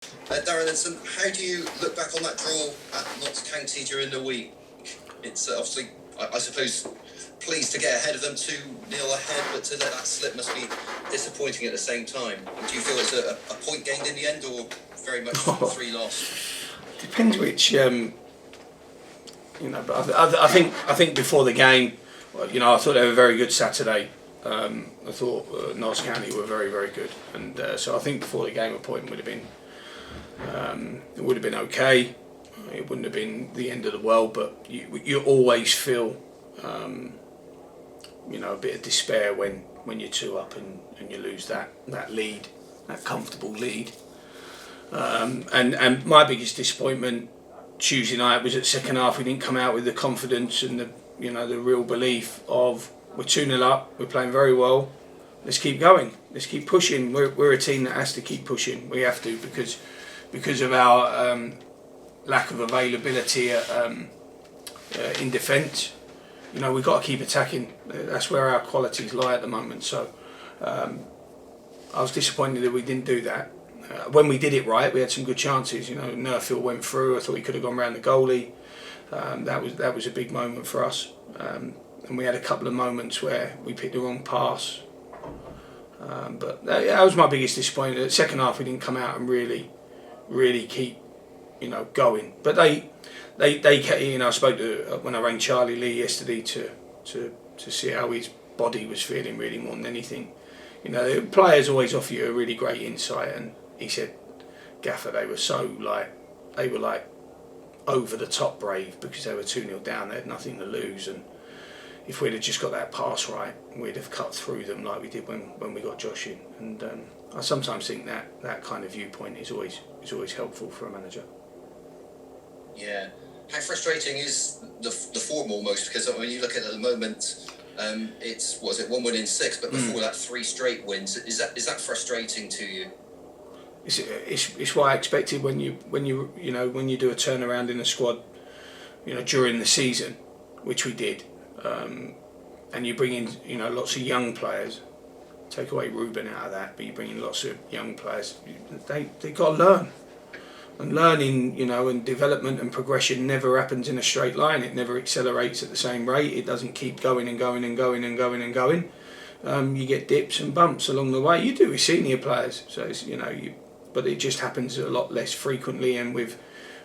Darren, how do you look back on that draw at Notts County during the week? It's obviously, I suppose, pleased to get ahead of them, 2-0 ahead, but to let that slip must be disappointing at the same time. Do you feel it's a point gained in the end, or very much 3 lost? Depends which, but I think before the game, I thought they were a very good Saturday. I thought Notts County were very, very good, and so I think before the game a point would have been okay. It wouldn't have been the end of the world, but you always feel a bit of despair when you're 2 up and you lose that lead, that comfortable lead. And my biggest disappointment Tuesday night was at second half. We didn't come out with the confidence and the real belief of we're 2-0 up, we're playing very well. Let's keep going. Let's keep pushing. We're a team that has to keep pushing. We have to because of our lack of availability in defence. We've got to keep attacking. That's where our qualities lie at the moment. So I was disappointed that we didn't do that. When we did it right, we had some good chances. Nerfield went through. I thought he could have gone round the goalie. That was a big moment for us. And we had a couple of moments where we picked the wrong pass. But that was my biggest disappointment. The second half, we didn't come out and really keep, going. But they I spoke to when I rang Charlie Lee yesterday to see how his body was feeling, really more than anything. The players always offer you a really great insight, and he said, Gaffer, they were like over the top brave because they were 2-0 down. They had nothing to lose, and if we'd have just got that pass right, we'd have cut through them like we did when we got Josh in. And I sometimes think that kind of viewpoint is always helpful for a manager. Yeah. How frustrating is the form almost? Because when you look at it at the moment, it's 1 win in 6, but before that 3 straight wins. Is that frustrating to you? It's what I expected when you do a turnaround in a squad, during the season, which we did, and you bring in lots of young players. Take away Ruben out of that, but you bring in lots of young players. They got to learn. And learning, and development and progression never happens in a straight line. It never accelerates at the same rate. It doesn't keep going and going and going and going and going. You get dips and bumps along the way. You do with senior players. So it's, but it just happens a lot less frequently and with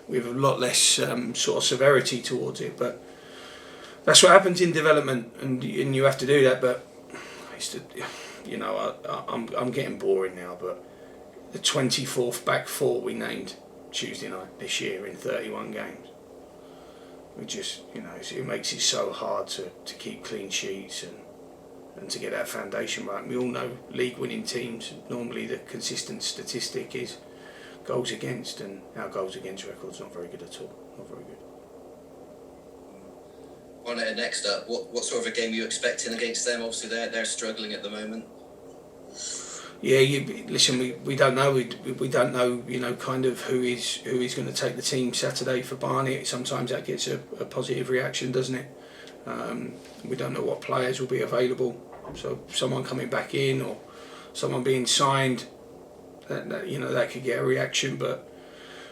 a lot less sort of severity towards it. But that's what happens in development, and you have to do that. But I'm getting boring now. But the 24th back four we named Tuesday night this year in 31 games. We just, it makes it so hard to keep clean sheets and to get that foundation right. We all know league-winning teams, normally the consistent statistic is goals against, and our goals against record's not very good at all. Not very good. Barnett next up. What sort of a game are you expecting against them? Obviously, they're struggling at the moment. Yeah, we don't know. We don't know, kind of who is going to take the team Saturday for Barney. Sometimes that gets a positive reaction, doesn't it? We don't know what players will be available. So someone coming back in or someone being signed, that could get a reaction. But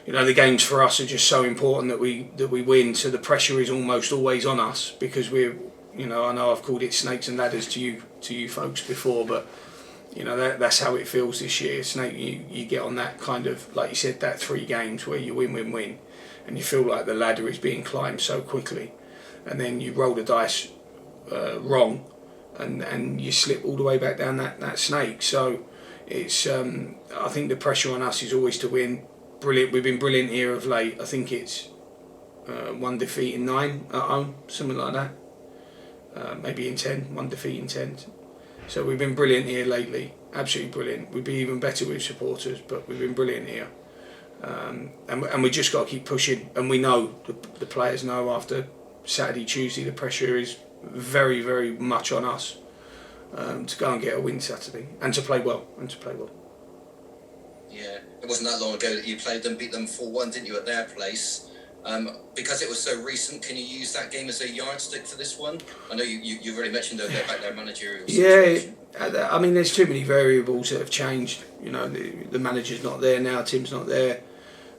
the games for us are just so important that we win. So the pressure is almost always on us because we're, I know I've called it snakes and ladders to you folks before, but. That's how it feels this year. Snake, you get on that kind of, like you said, that 3 games where you win, and you feel like the ladder is being climbed so quickly, and then you roll the dice wrong, and you slip all the way back down that snake. So it's, I think the pressure on us is always to win. Brilliant. We've been brilliant here of late. I think it's 1 defeat in 9 at home, something like that. Maybe in 10, 1 defeat in 10. So we've been brilliant here lately, absolutely brilliant. We'd be even better with supporters, but we've been brilliant here. And we just got to keep pushing. And we know, the players know after Saturday, Tuesday, the pressure is very, very much on us to go and get a win Saturday and to play well. Yeah, it wasn't that long ago that you played them, beat them 4-1, didn't you, at their place? Because it was so recent, can you use that game as a yardstick for this one? I know you've already mentioned they're back their managerial situation. I mean, there's too many variables that have changed. You know, the manager's not there now, Tim's not there.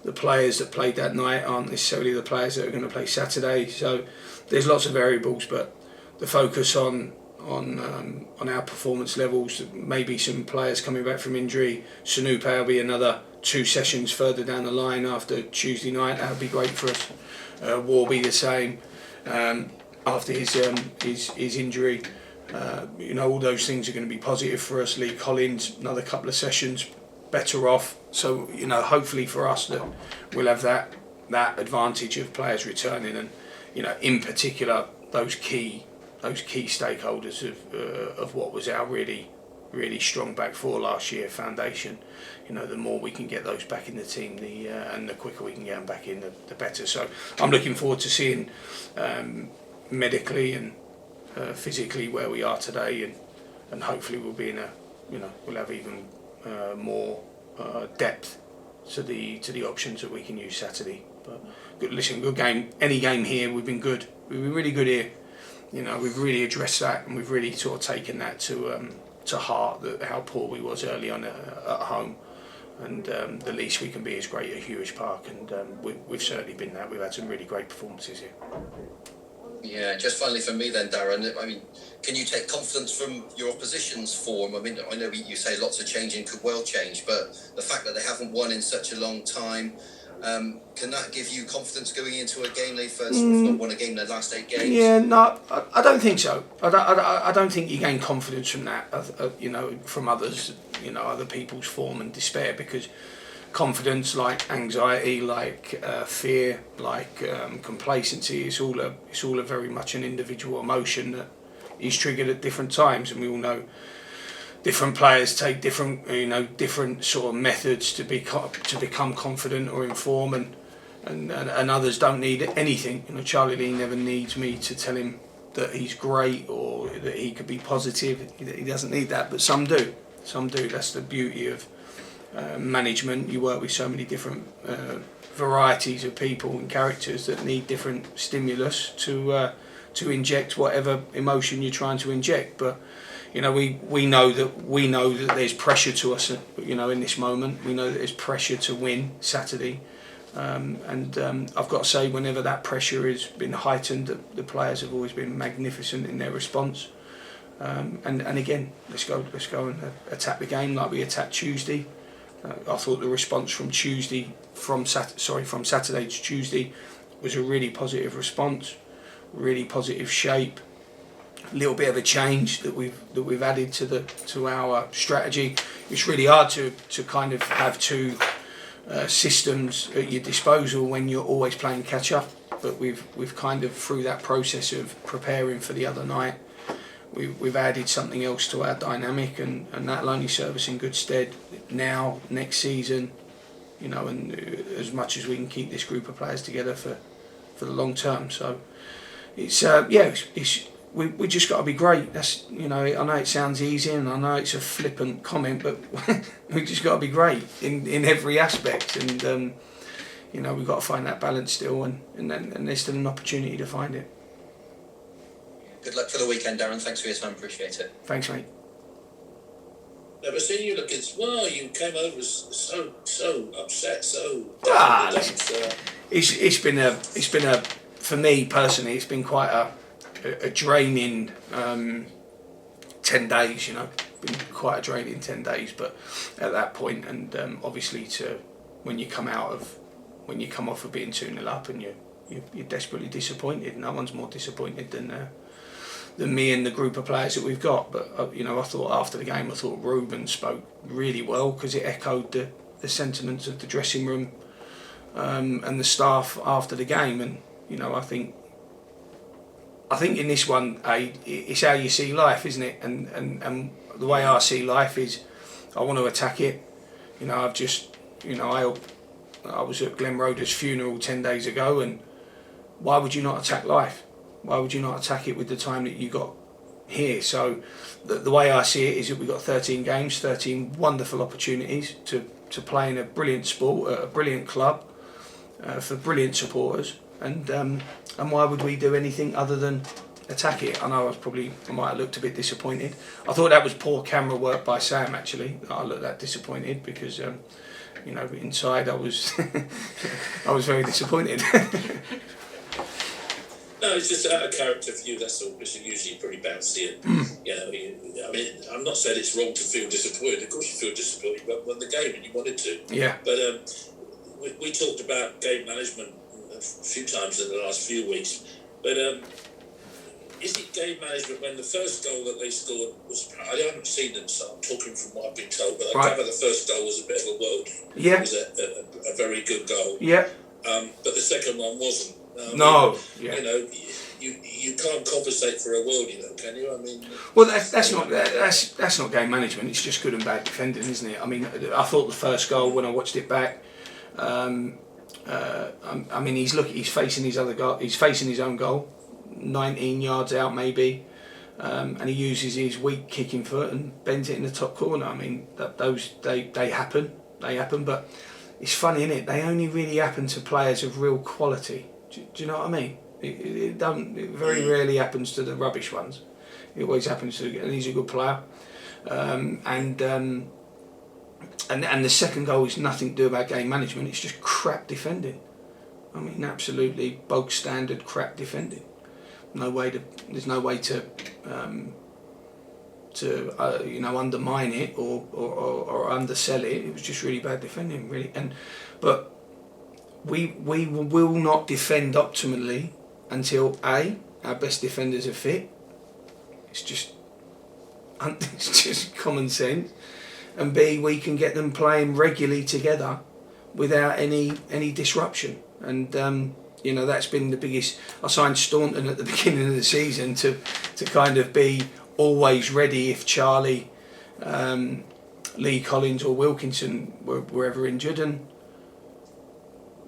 The players that played that night aren't necessarily the players that are going to play Saturday. So there's lots of variables, but the focus on our performance levels, maybe some players coming back from injury. Sanupe will be another 2 sessions further down the line after Tuesday night. That would be great for us. Warby the same after his injury. You know, all those things are going to be positive for us. Lee Collins, another couple of sessions better off. So, you know, hopefully for us that we'll have that advantage of players returning, and, you know, in particular those key stakeholders of what was our really strong back four last year foundation. You know, the more we can get those back in the team, and the quicker we can get them back in, the better. So I'm looking forward to seeing medically and physically where we are today, and hopefully we'll be we'll have even more depth to the options that we can use Saturday. But good game. Any game here, we've been good. We've been really good here. You know, we've really addressed that, and we've really sort of taken that to heart, that how poor we was early on at home, and the least we can be is great at Hewish Park, and we've certainly been that. We've had some really great performances here. Yeah, just finally from me then, Darren, I mean, can you take confidence from your opposition's form? I mean, I know you say lots of changing could well change, but the fact that they haven't won in such a long time, can that give you confidence going into a game they've not won a game in their last 8 games? Yeah, no, I don't think so. I don't think you gain confidence from that, you know, from others, you know, other people's form and despair, because confidence, like anxiety, like fear, like complacency, it's all a very much an individual emotion that is triggered at different times, and we all know different players take different sort of methods to become confident or inform, and others don't need anything. You know, Charlie Lee never needs me to tell him that he's great or that he could be positive. He doesn't need that, but some do. That's the beauty of management. You work with so many different varieties of people and characters that need different stimulus to inject whatever emotion you're trying to inject. But you know, we know that there's pressure to us. You know, in this moment, we know that there's pressure to win Saturday, and I've got to say, whenever that pressure has been heightened, the players have always been magnificent in their response. And again, let's go and attack the game like we attacked Tuesday. I thought the response from Saturday to Tuesday was a really positive response, really positive shape. A little bit of a change that we've added to our strategy. It's really hard to kind of have two systems at your disposal when you're always playing catch up. But we've kind of, through that process of preparing for the other night, we've added something else to our dynamic, and that'll only serve us in good stead now, next season, you know, and as much as we can keep this group of players together for the long term. So we just got to be great. That's, you know, I know it sounds easy and I know it's a flippant comment, but we just got to be great in every aspect, and you know, we've got to find that balance still, and there's still an opportunity to find it. Good luck for the weekend, Darren. Thanks for your time. Appreciate it. Thanks, mate. Never seen you looking. Well, you came over so upset. It's been a for me personally, it's been quite a draining 10 days. You know, been quite a draining 10 days. But at that point, and obviously when you come off of being 2-0 up, and you're desperately disappointed. No one's more disappointed than me and the group of players that we've got. But you know, I thought after the game, Ruben spoke really well, because it echoed the sentiments of the dressing room and the staff after the game. And you know, I think in this one, it's how you see life, isn't it? And the way I see life is, I want to attack it. You know, I was at Glenn Roder's funeral 10 days ago, and why would you not attack life? Why would you not attack it with the time that you got here? So the way I see it is that we've got 13 games, 13 wonderful opportunities to play in a brilliant sport, at a brilliant club, for brilliant supporters, and why would we do anything other than attack it. I know I might have looked a bit disappointed. I thought that was poor camera work by Sam, actually. I looked that disappointed because, inside I was I was very disappointed. No, it's just out of character for you, that's all, because you're usually pretty bouncy. And, I'm not saying it's wrong to feel disappointed. Of course you feel disappointed, but won the game and you wanted to. Yeah. But we talked about game management a few times in the last few weeks. But is it game management when the first goal that they scored was... I haven't seen them, so I'm talking from what I've been told, but I gather the first goal was a bit of a world. Yeah. It was a very good goal. Yeah. But the second one wasn't. No. Yeah. You can't compensate for a worldie, though, can you? I mean, well, that's not game management. It's just good and bad defending, isn't it? I mean, I thought the first goal when I watched it back. He's facing his other goal. He's facing his own goal, 19 yards out maybe, and he uses his weak kicking foot and bends it in the top corner. I mean, they happen. But it's funny, isn't it? They only really happen to players of real quality. Do you know what I mean? It very rarely happens to the rubbish ones. It always happens to, and he's a good player. And the second goal is nothing to do about game management. It's just crap defending. I mean, absolutely bog standard crap defending. There's no way to undermine it or undersell it. It was just really bad defending, really. But we will not defend optimally until A, our best defenders are fit. It's just common sense, and B, we can get them playing regularly together without any disruption. And that's been the biggest. I signed Staunton at the beginning of the season to kind of be always ready if Charlie, Lee Collins or Wilkinson were ever injured, and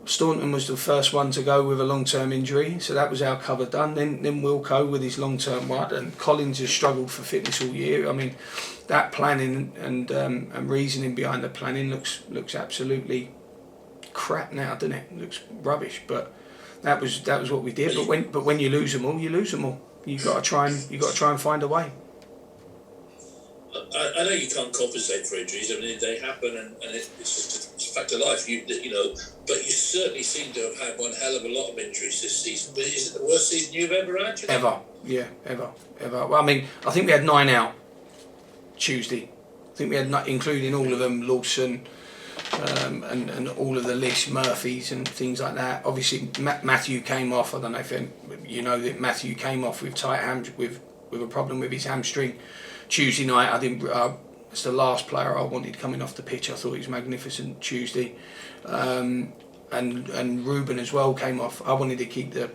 Staunton was the first one to go with a long-term injury, so that was our cover done. Then Wilco with his long-term one, and Collins has struggled for fitness all year. I mean, that planning and reasoning behind the planning looks absolutely crap now, doesn't it? It looks rubbish, but that was what we did. But when you lose them all, you lose them all. You've got to try and find a way. I know you can't compensate for injuries. I mean, they happen, and it's just a fact of life. But you certainly seem to have had one hell of a lot of injuries this season. But is it the worst season you've ever had? Ever, yeah, ever. Well, I mean, I think we had 9 out Tuesday. I think we had, including all of them, Lawson, and all of the list, Murphys and things like that. Obviously, Matthew came off. I don't know if you know that Matthew came off with with a problem with his hamstring. Tuesday night, I didn't. It's the last player I wanted coming off the pitch. I thought he was magnificent Tuesday, and Ruben as well came off. I wanted to keep the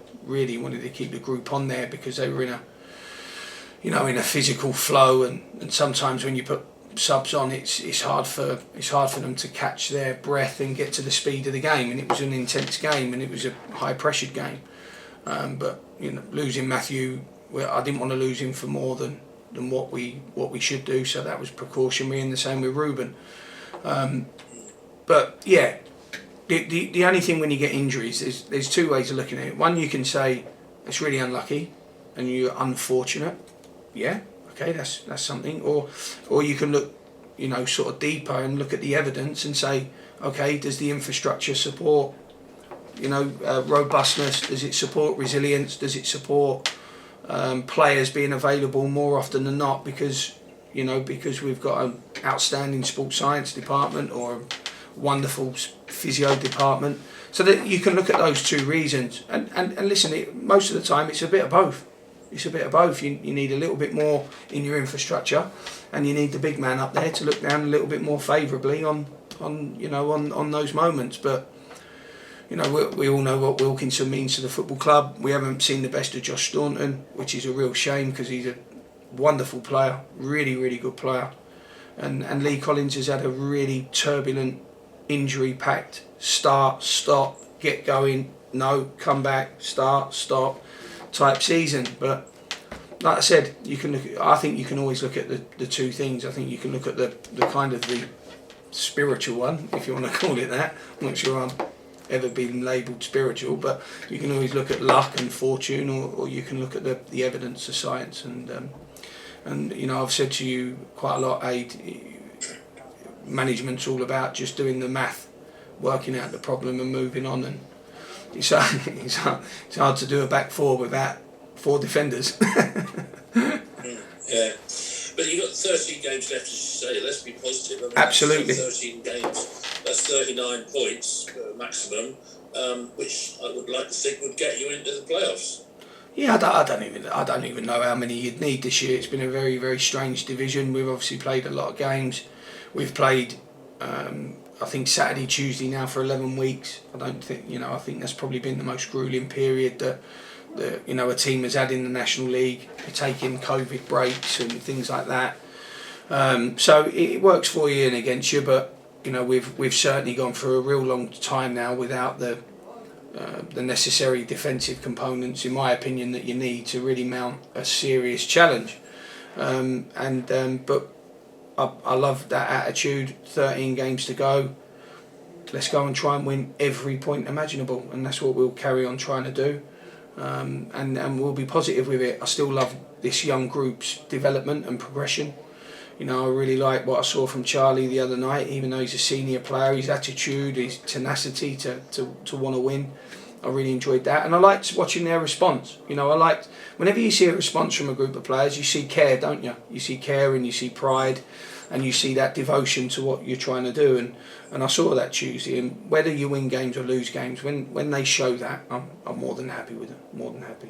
group on there because they were in a physical flow, and sometimes when you put subs on, it's hard for them to catch their breath and get to the speed of the game. And it was an intense game, and it was a high pressured game. But losing Matthew, I didn't want to lose him for more than what we should do, so that was precautionary, and the same with Ruben. But yeah, the only thing when you get injuries, there's two ways of looking at it. One, you can say it's really unlucky and you're unfortunate. Yeah, okay, that's something. Or you can look, sort of deeper and look at the evidence and say, okay, does the infrastructure support, robustness? Does it support resilience? Does it support players being available more often than not because we've got an outstanding sports science department or a wonderful physio department, so that you can look at those two reasons and listen, most of the time it's a bit of both. You need a little bit more in your infrastructure, and you need the big man up there to look down a little bit more favourably on those moments. But we all know what Wilkinson means to the football club. We haven't seen the best of Josh Staunton, which is a real shame because he's a wonderful player, really, really good player. And Lee Collins has had a really turbulent, injury-packed start, stop, get going, no, come back, start, stop type season. But like I said, I think you can always look at the two things. I think you can look at the kind of the spiritual one, if you want to call it that. I'm not sure I'm ever been labelled spiritual, but you can always look at luck and fortune, or you can look at the evidence of science. And you know, I've said to you quite a lot, Aid, management's all about just doing the math, working out the problem and moving on. And it's hard to do a back four without 4 defenders. Yeah, but you've got 13 games left, as you say. Let's be positive. I mean, Absolutely. 13 games, that's 39 points maximum, which I would like to think would get you into the playoffs. Yeah, I don't even know how many you'd need this year. It's been a very, very strange division. We've obviously played a lot of games. We've played, I think, Saturday, Tuesday now for 11 weeks. I think that's probably been the most gruelling period that a team has had in the National League. You're taking COVID breaks and things like that. So it works for you and against you, but you know, we've certainly gone through a real long time now without the necessary defensive components, in my opinion, that you need to really mount a serious challenge. But I love that attitude. 13 games to go. Let's go and try and win every point imaginable, and that's what we'll carry on trying to do. And we'll be positive with it. I still love this young group's development and progression. You know, I really like what I saw from Charlie the other night, even though he's a senior player, his attitude, his tenacity to want to win. I really enjoyed that, and I liked watching their response. You know, whenever you see a response from a group of players, you see care, don't you? You see care and you see pride, and you see that devotion to what you're trying to do. And I saw that Tuesday, and whether you win games or lose games, when they show that, I'm more than happy with them, more than happy.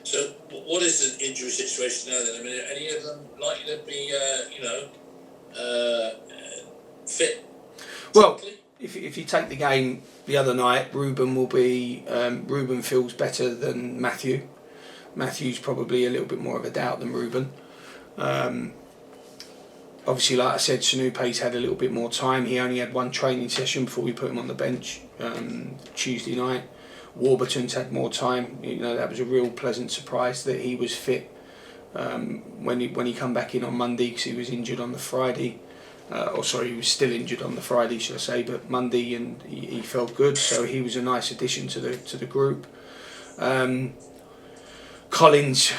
So, what is the injury situation now then? I mean, are any of them likely to be, fit? Well, if you take the game the other night, Ruben feels better than Matthew. Matthew's probably a little bit more of a doubt than Ruben. Obviously, like I said, Sanupe's had a little bit more time. He only had 1 training session before we put him on the bench Tuesday night. Warburton's had more time. You know, that was a real pleasant surprise that he was fit when he come back in on Monday, because he was injured on the Friday. He was still injured on the Friday, should I say, but Monday, and he felt good, so he was a nice addition to the group. Collins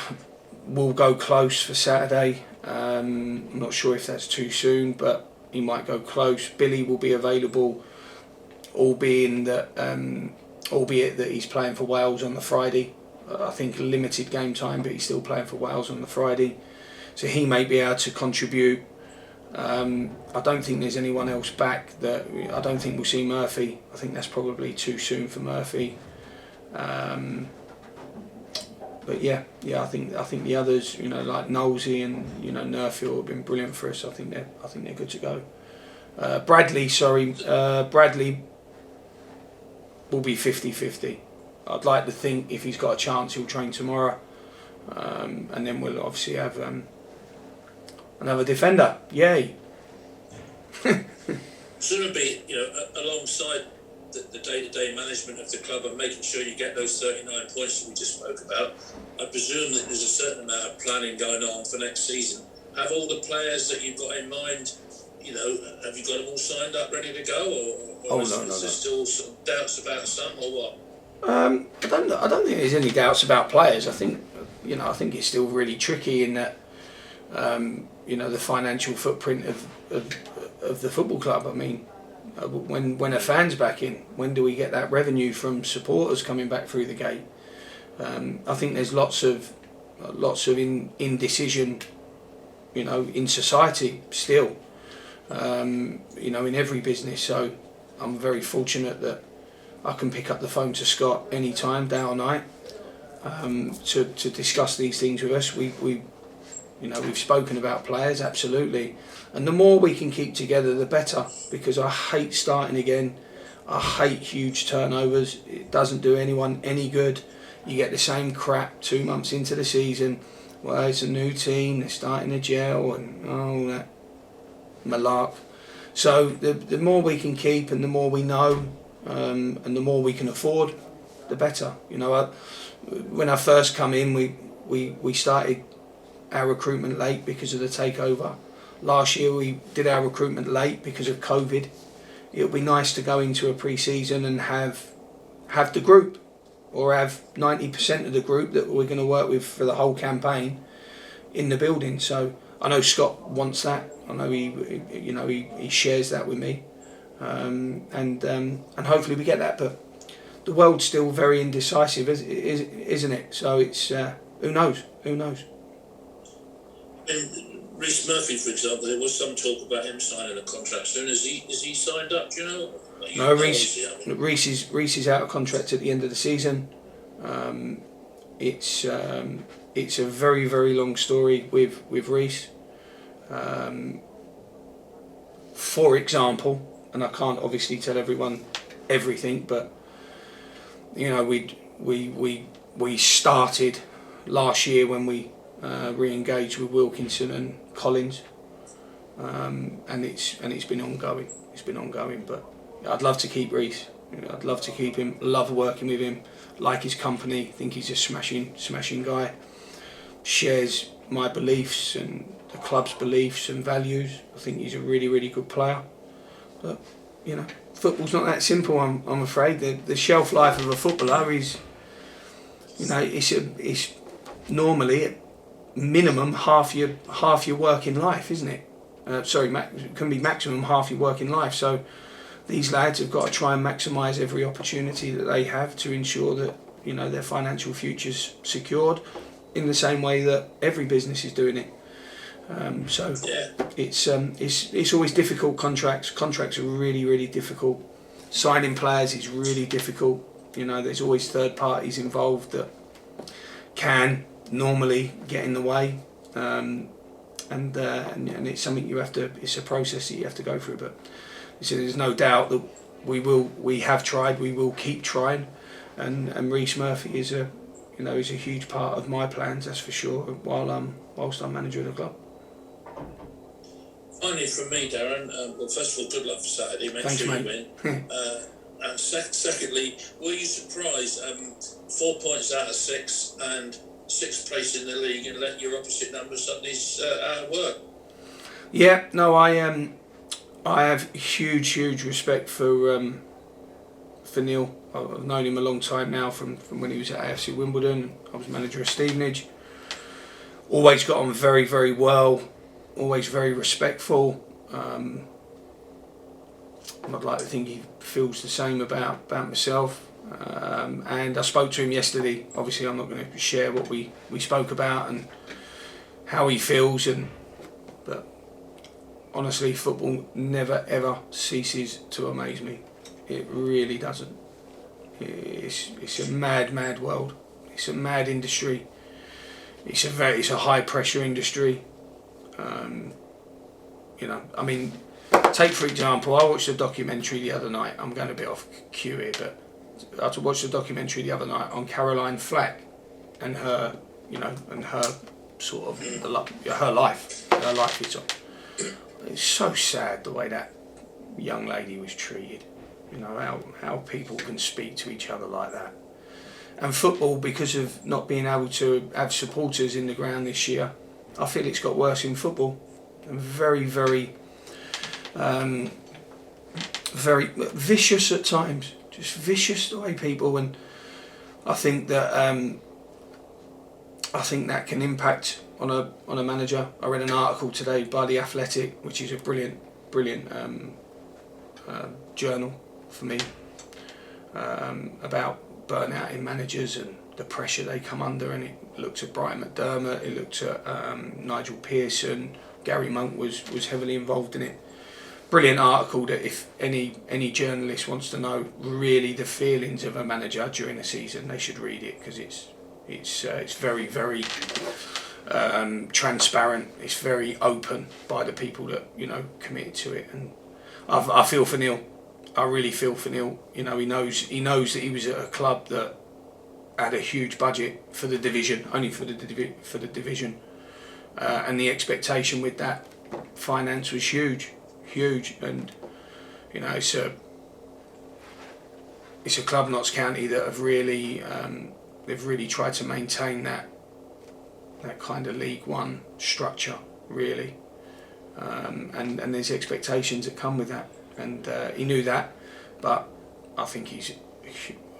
will go close for Saturday. I'm not sure if that's too soon, but he might go close. Billy will be available, albeit that he's playing for Wales on the Friday. I think limited game time, but he's still playing for Wales on the Friday, so he may be able to contribute. I don't think there's anyone else back. I don't think we'll see Murphy. I think that's probably too soon for Murphy. But yeah, I think the others, you know, like Knowlesy and Nerfield have been brilliant for us. I think they're good to go. Bradley will be 50-50. I'd like to think if he's got a chance, he'll train tomorrow, and then we'll obviously have another defender. Yay! Shouldn't be, alongside the day-to-day management of the club and making sure you get those 39 points that we just spoke about. I presume that there's a certain amount of planning going on for next season. Have all the players that you've got in mind, have you got them all signed up, ready to go, or is there still some doubts about some, or what? I don't think there's any doubts about players. I think it's still really tricky in that the financial footprint of the football club. I mean, when a fan's back in, when do we get that revenue from supporters coming back through the gate? I think there's lots of indecision, in society still, in every business. So I'm very fortunate that I can pick up the phone to Scott anytime, day or night, to discuss these things with us. We've spoken about players, absolutely, and the more we can keep together, the better. Because I hate starting again. I hate huge turnovers. It doesn't do anyone any good. You get the same crap 2 months into the season. Well, it's a new team. They're starting to gel and all that malark. So the more we can keep, and the more we know, and the more we can afford, the better. When I first come in, we started our recruitment late because of the takeover. Last year we did our recruitment late because of COVID. it'll be nice to go into a pre-season and have the group, or have 90% of the group that we're going to work with for the whole campaign in the building. So I know Scott wants that. I know he shares that with me, and hopefully we get that. But the world's still very indecisive, isn't it? So it's who knows? Who knows? And Rhys Murphy, for example, there was some talk about him signing a contract soon. Is he signed up? Do you know? No, Rhys is out of contract at the end of the season. It's a very, very long story with Rhys. For example, and I can't obviously tell everyone everything, but you know, we started last year when we re-engaged with Wilkinson and Collins, and it's been ongoing. It's been ongoing, but I'd love to keep Rhys. I'd love to keep him. Love working with him. Like his company. Think he's a smashing guy. Shares my beliefs and the club's beliefs and values. I think he's a really, really good player. But you know, football's not that simple. I'm afraid the shelf life of a footballer is, you know, it's normally at minimum half your working life, isn't it? It can be maximum half your working life. So these lads have got to try and maximise every opportunity that they have to ensure that, you know, their financial future's secured in the same way that every business is doing it. It's always difficult. Contracts are really, really difficult. Signing players is really difficult. You know, there's always third parties involved that can normally get in the way, and it's something you have to. It's a process that you have to go through. But so there's no doubt that we have tried. We will keep trying, and Rhys Murphy is a huge part of my plans. That's for sure. Whilst I'm manager of the club. Finally, from me, Darren. Well, first of all, good luck for Saturday. Make Thanks, sure mate. you win. And secondly, were you surprised? 4 points out of 6 and 6th place in the league, and let your opposite number suddenly out of work. Yeah, no, I have huge respect for Neal. I've known him a long time now from when he was at AFC Wimbledon. I was manager of Stevenage. Always got on very, very well. Always very respectful. I'd like to think he feels the same about myself. And I spoke to him yesterday. Obviously, I'm not going to share what we spoke about and how he feels. But honestly, football never ever ceases to amaze me. It really doesn't. It's a mad world. It's a mad industry. It's a high pressure industry. You know, I mean, take for example, I watched a documentary the other night. I'm going a bit off cue here, but I watched a documentary the other night on Caroline Flack and her, you know, and her sort of her life. Her life is on. It's so sad the way that young lady was treated. You know, how people can speak to each other like that. And football, because of not being able to have supporters in the ground this year, I feel it's got worse in football. And very vicious at times. Just vicious the way people, and I think that can impact on a manager. I read an article today by The Athletic, which is a brilliant journal for me, about burnout in managers and the pressure they come under, and it looked at Brian McDermott, it looked at Nigel Pearson, Gary Monk was heavily involved in it. Brilliant article that if any journalist wants to know really the feelings of a manager during a season, they should read it, because it's very transparent. It's very open by the people that, you know, committed to it, and I feel for Neal. I really feel for Neal. You know, he knows that he was at a club that had a huge budget for the division, only for the division, and the expectation with that finance was huge, and you know, it's a club, Notts County, that have really they've really tried to maintain that kind of League One structure, really, and there's expectations that come with that. and he knew that. But I think he's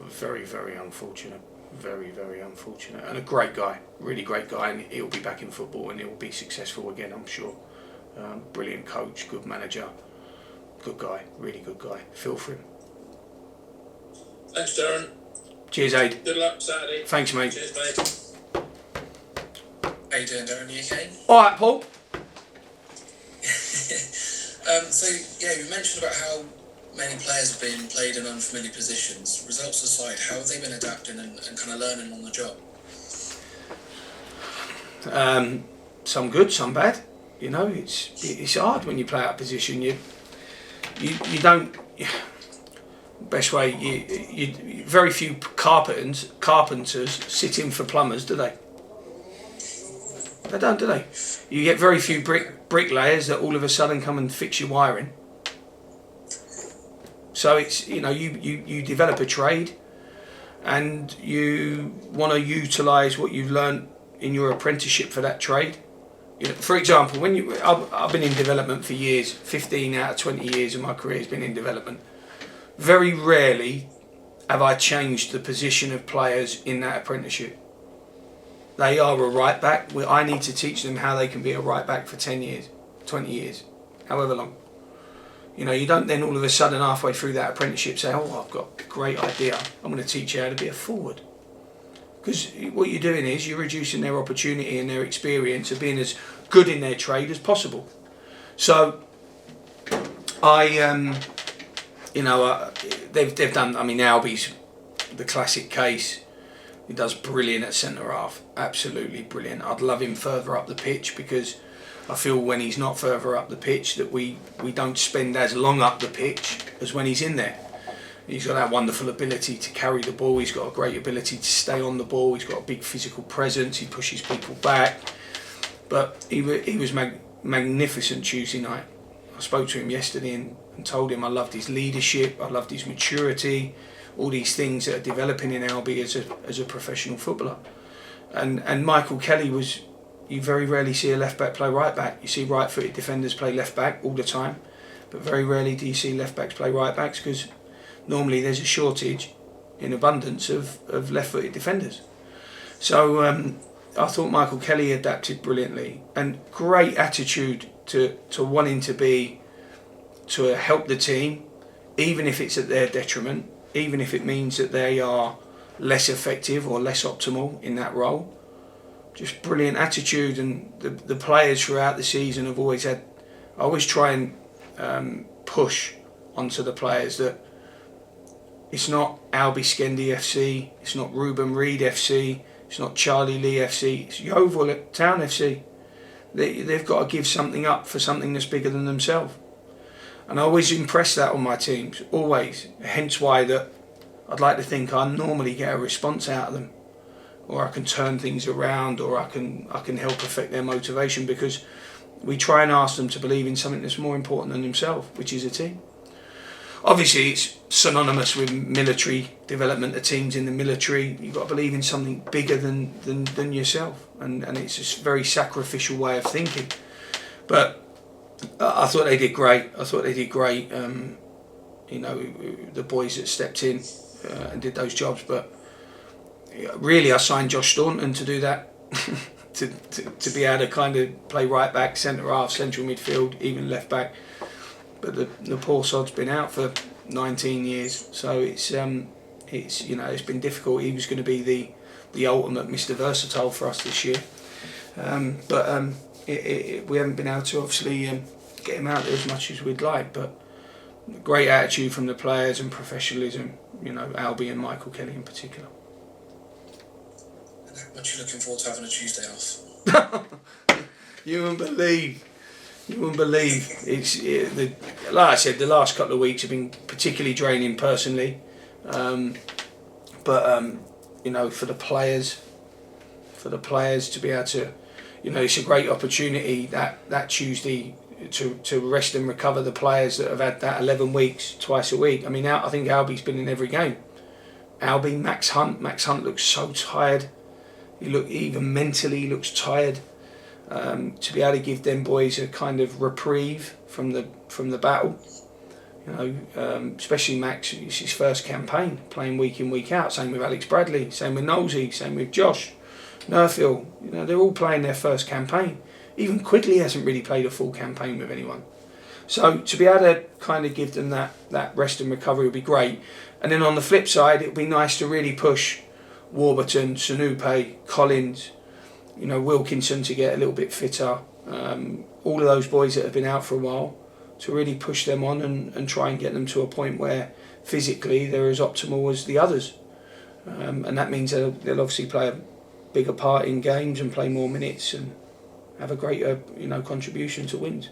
very, very unfortunate. Very, very unfortunate. And a great guy, really great guy, and he'll be back in football and he'll be successful again, I'm sure. Brilliant coach, good manager, good guy, really good guy. Feel for him. Thanks, Darren. Cheers, Aid. Good luck Saturday. Thanks, mate. Cheers, mate. How you doing, Darren? You okay? All right, Paul. So, yeah, you mentioned about how many players have been played in unfamiliar positions. Results aside, how have they been adapting and kind of learning on the job? Some good, some bad. You know, it's hard when you play out of position. You don't. Best way, you very few carpenters sit in for plumbers, do they? They don't, do they? You get very few bricklayers that all of a sudden come and fix your wiring. So it's, you know, you develop a trade, and you want to utilise what you've learned in your apprenticeship for that trade. You know, for example, I've been in development for years. 15 out of 20 years of my career has been in development. Very rarely have I changed the position of players in that apprenticeship. They are a right back. I need to teach them how they can be a right back for 10 years, 20 years, however long. You know, you don't then all of a sudden halfway through that apprenticeship say, oh, I've got a great idea. I'm going to teach you how to be a forward. Because what you're doing is you're reducing their opportunity and their experience of being as good in their trade as possible. So, they've done, I mean, Albie's the classic case. He does brilliant at centre half, absolutely brilliant. I'd love him further up the pitch, because I feel when he's not further up the pitch that we don't spend as long up the pitch as when he's in there. He's got that wonderful ability to carry the ball, he's got a great ability to stay on the ball, he's got a big physical presence, he pushes people back. But he was magnificent Tuesday night. I spoke to him yesterday and told him I loved his leadership, I loved his maturity, all these things that are developing in Albie as a professional footballer. And Michael Kelly was, you very rarely see a left back play right back. You see right footed defenders play left back all the time, but very rarely do you see left backs play right backs, because normally there's a shortage in abundance of left footed defenders. So I thought Michael Kelly adapted brilliantly, and great attitude to wanting to help the team, even if it's at their detriment, even if it means that they are less effective or less optimal in that role. Just brilliant attitude, and the players throughout the season have always had, I always try and push onto the players that it's not Albie Skendi FC, it's not Ruben Reid FC, it's not Charlie Lee FC, it's Yeovil Town FC. They've got to give something up for something that's bigger than themselves. And I always impress that on my teams, always. Hence why that I'd like to think I normally get a response out of them, or I can turn things around, or I can help affect their motivation, because we try and ask them to believe in something that's more important than themselves, which is a team. Obviously, it's synonymous with military development of teams in the military. You've got to believe in something bigger than yourself, and it's a very sacrificial way of thinking. But I thought they did great. You know, the boys that stepped in and did those jobs. But really, I signed Josh Staunton to do that, to be able to kind of play right back, centre half, central midfield, even left back. But the poor sod's been out for 19 years, so it's you know, it's been difficult. He was going to be the ultimate Mr. Versatile for us this year, but we haven't been able to obviously get him out there as much as we'd like. But great attitude from the players and professionalism, you know, Albie and Michael Kelly in particular. And how much are you looking forward to having a Tuesday off? You wouldn't believe. Like I said, the last couple of weeks have been particularly draining personally, but you know, for the players to be able to, you know, it's a great opportunity that Tuesday to rest and recover the players that have had that 11 weeks twice a week. I mean, I think Albie's been in every game. Albie, Max Hunt looks so tired. Even mentally he looks tired. To be able to give them boys a kind of reprieve from the battle, You know, especially Max, it's his first campaign playing week in, week out. Same with Alex Bradley, same with Knowlesy, same with Josh Nerfield. You know, they're all playing their first campaign. Even Quigley hasn't really played a full campaign with anyone. So to be able to kind of give them that rest and recovery would be great. And then on the flip side, it would be nice to really push Warburton, Sanupe, Collins, you know, Wilkinson to get a little bit fitter. All of those boys that have been out for a while, to really push them on and try and get them to a point where physically they're as optimal as the others. And that means they'll obviously play a bigger part in games and play more minutes and have a greater, you know, contribution to wins.